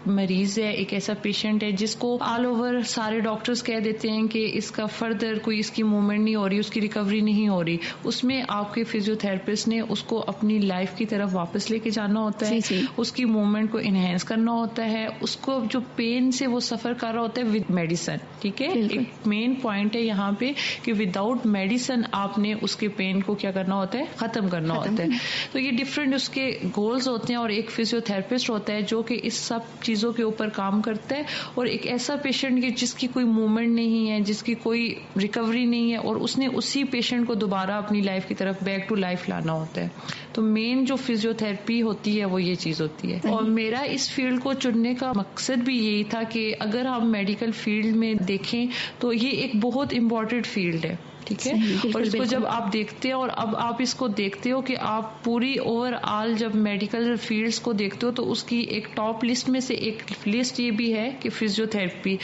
مریض ہے, ایک ایسا پیشنٹ ہے جس کو آل اوور سارے ڈاکٹرز کہہ دیتے ہیں کہ اس کا فردر کوئی اس کی موومنٹ نہیں ہو رہی, اس کی ریکوری نہیں ہو رہی, اس میں آپ کے فزیو تھراپسٹ نے اس کو اپنی لائف کی طرف واپس لے کے جانا ہوتا ہے, اس کی موومنٹ کو انہینس کرنا ہوتا ہے, اس کو جو پین سے وہ سفر کر رہا ہوتا ہے ود میڈیسن. ٹھیک ہے, ایک مین پوائنٹ ہے یہاں پہ کہ وداؤٹ میڈیسن آپ نے اس کے پین کو کیا کرنا ہوتا ہے, ختم کرنا ہوتا ہے. تو یہ ڈفرینٹ اس کے گولز ہوتے ہیں, اور ایک فزیو تھراپسٹ ہوتا ہے جو کہ اس سب چیزوں کے اوپر کام کرتا ہے, اور ایک ایسا پیشنٹ کہ جس کی کوئی موومنٹ نہیں ہے, جس کی کوئی ریکوری نہیں ہے, اور اس نے اسی پیشنٹ کو دوبارہ اپنی لائف کی طرف بیک ٹو لائف لانا ہوتا ہے. تو مین جو فزیو تھراپی ہوتی ہے وہ یہ چیز ہوتی ہے. اور میرا اس فیلڈ کو چننے کا مقصد بھی یہی تھا کہ اگر ہم میڈیکل فیلڈ میں دیکھیں تو یہ ایک بہت امپورٹنٹ فیلڈ ہے. ٹھیک ہے, اور اس کو جب آپ دیکھتے ہو, اور اب آپ اس کو دیکھتے ہو کہ آپ پوری اوور آل جب میڈیکل فیلڈز کو دیکھتے ہو تو اس کی ایک ٹاپ لسٹ میں سے ایک لسٹ یہ بھی ہے کہ فزیو تھراپی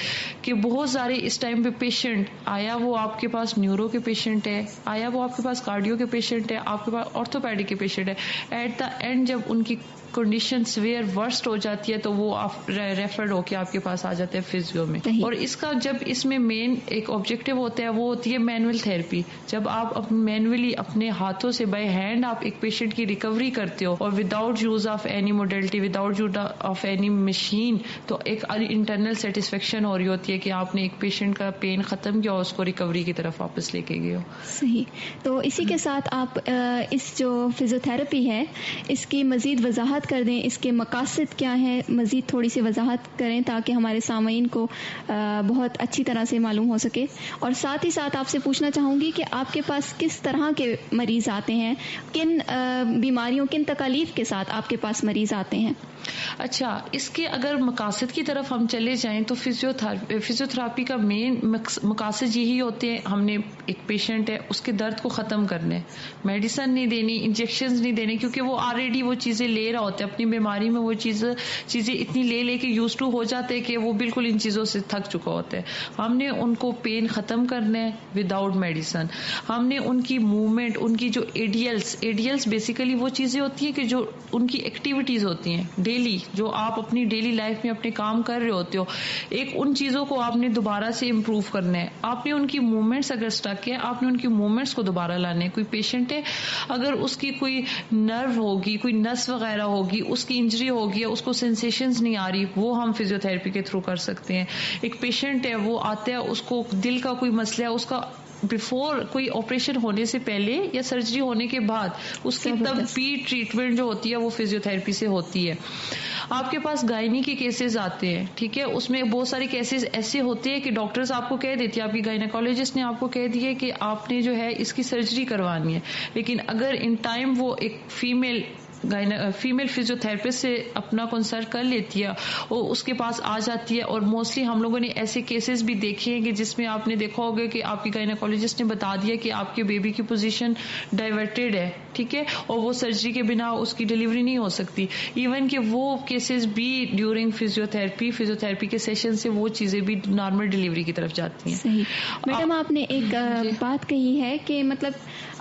کہ بہت سارے اس ٹائم پہ پیشنٹ, آیا وہ آپ کے پاس نیورو کے پیشنٹ ہے, آیا وہ آپ کے پاس کارڈیو کے پیشنٹ ہے, آپ کے پاس آرتھوپیڈک کے پیشنٹ ہے, ایٹ دا اینڈ جب ان کی کنڈیشن سویئر ورسٹ ہو جاتی ہے تو وہ ریفرڈ ہو کے آپ کے پاس آ جاتے ہیں فزیو میں. اور اس کا جب اس میں مین ایک آبجیکٹو ہوتا ہے وہ ہوتی ہے مینول تھراپی. جب آپ مینولی اپنے ہاتھوں سے بائی ہینڈ آپ ایک پیشنٹ کی ریکوری کرتے ہو اور without use of any modality, without use of any machine, تو ایک انٹرنل سیٹسفیکشن ہو رہی ہوتی ہے کہ آپ نے ایک پیشنٹ کا پین ختم کیا اور اس کو ریکوری کی طرف واپس لے کے گئے ہو. صحیح. تو اسی کے ساتھ آپ اس جو فزیو تھراپی ہے اس کی مزید وضاحت کر دیں, اس کے مقاصد کیا ہیں, مزید تھوڑی سی وضاحت کریں تاکہ ہمارے سامعین کو بہت اچھی طرح سے معلوم ہو سکے. اور ساتھ ہی ساتھ آپ سے پوچھنا چاہوں گی کہ آپ کے پاس کس طرح کے مریض آتے ہیں, کن بیماریوں, کن تکالیف کے ساتھ آپ کے پاس مریض آتے ہیں؟ اچھا, اس کے اگر مقاصد کی طرف ہم چلے جائیں تو فزیو تھراپی کا مین مقاصد یہی ہوتے ہیں, ہم نے ایک پیشنٹ ہے اس کے درد کو ختم کرنے, میڈیسن نہیں دینی, انجیکشنز نہیں دینے, کیونکہ وہ آلریڈی وہ چیزیں لے رہا ہوتا ہے اپنی بیماری میں, وہ چیزیں اتنی لے کے یوز ٹو ہو جاتے کہ وہ بالکل ان چیزوں سے تھک چکا ہوتا ہے. ہم نے ان کو پین ختم کرنا ہے وداؤٹ میڈیسن. ہم نے ان کی موومنٹ, ان کی جو ایڈیلس بیسیکلی وہ چیزیں ہوتی ہیں کہ جو ان کی ایکٹیویٹیز ہوتی ہیں ڈیلی, جو آپ اپنی ڈیلی لائف میں اپنے کام کر رہے ہوتے ہو, ایک ان چیزوں کو آپ نے دوبارہ سے امپروو کرنا ہے. آپ نے ان کی موومنٹس اگر اسٹک ہے, آپ نے ان کی موومنٹس کو دوبارہ لانے. کوئی پیشنٹ ہے اگر اس کی کوئی نرو ہوگی, کوئی نس وغیرہ ہوگی, اس کی انجری ہوگی, اس کو سینسیشنز نہیں آ رہی, وہ ہم فزیو تھراپی کے تھرو کر سکتے ہیں. ایک پیشنٹ ہے وہ آتا ہے, اس کو دل کا کوئی مسئلہ ہے, اس کا بیفور کوئی آپریشن ہونے سے پہلے یا سرجری ہونے کے بعد اس کی طبی ٹریٹمنٹ جو ہوتی ہے وہ فزیو تھراپی سے ہوتی ہے. آپ کے پاس گائنی کے کیسز آتے ہیں, ٹھیک ہے, اس میں بہت سارے کیسز ایسے ہوتے ہیں کہ ڈاکٹرز آپ کو کہہ دیتی ہے, آپ کی گائنیکولوجسٹ نے آپ کو کہہ دی ہے کہ آپ نے جو ہے اس کی سرجری کروانی ہے, لیکن اگر ان ٹائم وہ ایک فیمیل فزیو تھراپسٹ سے اپنا کنسلٹ کر لیتی ہے اور اس کے پاس آ جاتی ہے. اور موسٹلی ہم لوگوں نے ایسے کیسز بھی دیکھے ہیں کہ جس میں آپ نے دیکھا ہوگا کہ آپ کی گائنیکولوجسٹ نے بتا دیا کہ آپ کے بیبی کی پوزیشن ڈائیورٹیڈ ہے, ٹھیک ہے, اور وہ سرجری کے بنا اس کی ڈلیوری نہیں ہو سکتی. ایون کہ وہ کیسز بھی ڈیورنگ فزیو تھراپی کے سیشن سے وہ چیزیں بھی نارمل ڈلیوری کی طرف جاتی ہیں. صحیح. میڈم, آپ نے ایک بات کہی ہے کہ مطلب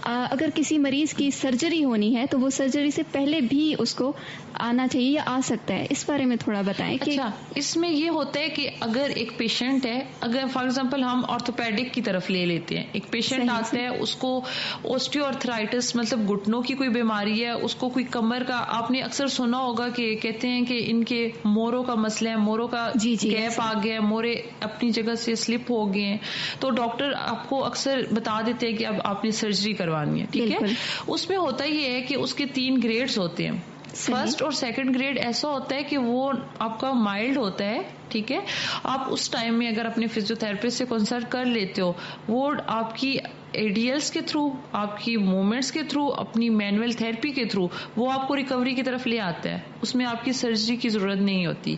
اگر کسی مریض کی سرجری ہونی ہے تو وہ سرجری سے پہلے بھی اس کو آنا چاہیے یا آ سکتا ہے, اس بارے میں تھوڑا بتائیں. اچھا, اس میں یہ ہوتا ہے کہ اگر ایک پیشنٹ ہے, اگر فار ایگزامپل ہم آرتھوپیڈک کی طرف لے لیتے ہیں, ایک پیشنٹ آتا ہے, اس کو اوسٹیو آرتھرائٹس مطلب گھٹنوں کی کوئی بیماری ہے, اس کو کوئی کمر کا, آپ نے اکثر سنا ہوگا کہ کہتے ہیں کہ ان کے موروں کا مسئلہ ہے, موروں کا گیپ آ گیا ہے, مورے اپنی جگہ سے سلپ ہو گئے ہیں, تو ڈاکٹر آپ کو اکثر بتا دیتے ہیں کہ اب آپ نے سرجری کروانی ہے, ٹھیک ہے. اس میں ہوتا یہ ہے کہ اس کے 3 گریڈز ہوتے ہیں. فرسٹ اور سیکنڈ گریڈ ایسا ہوتا ہے کہ وہ آپ کا مائلڈ ہوتا ہے, ٹھیک ہے. آپ اس ٹائم میں اگر اپنے فزیو تھراپسٹ سے کنسلٹ کر لیتے ہو, وہ آپ کی ایڈیلس کے تھرو, آپ کی موومنٹس کے تھرو, اپنی مینول تھراپی کے تھرو وہ آپ کو ریکوری کی طرف لے آتا ہے. اس میں آپ کی سرجری کی ضرورت نہیں ہوتی.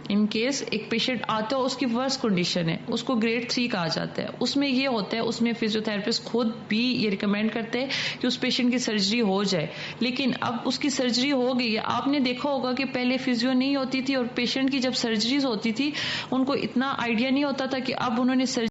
ان کیس ایک پیشنٹ آتا ہے, اس کی ورسٹ کنڈیشن ہے, اس کو گریڈ 3 کہا جاتا ہے, اس میں یہ ہوتا ہے, اس میں فزیو تھراپسٹ خود بھی یہ ریکمینڈ کرتے ہیں کہ اس پیشنٹ کی سرجری ہو جائے. لیکن اب اس کی سرجری ہو گئی ہے, آپ نے دیکھا ہوگا کہ پہلے فزیو نہیں ہوتی تھی, اور پیشنٹ کی جب سرجریز ہوتی تھی ان کو اتنا آئیڈیا نہیں ہوتا تھا کہ اب انہوں نے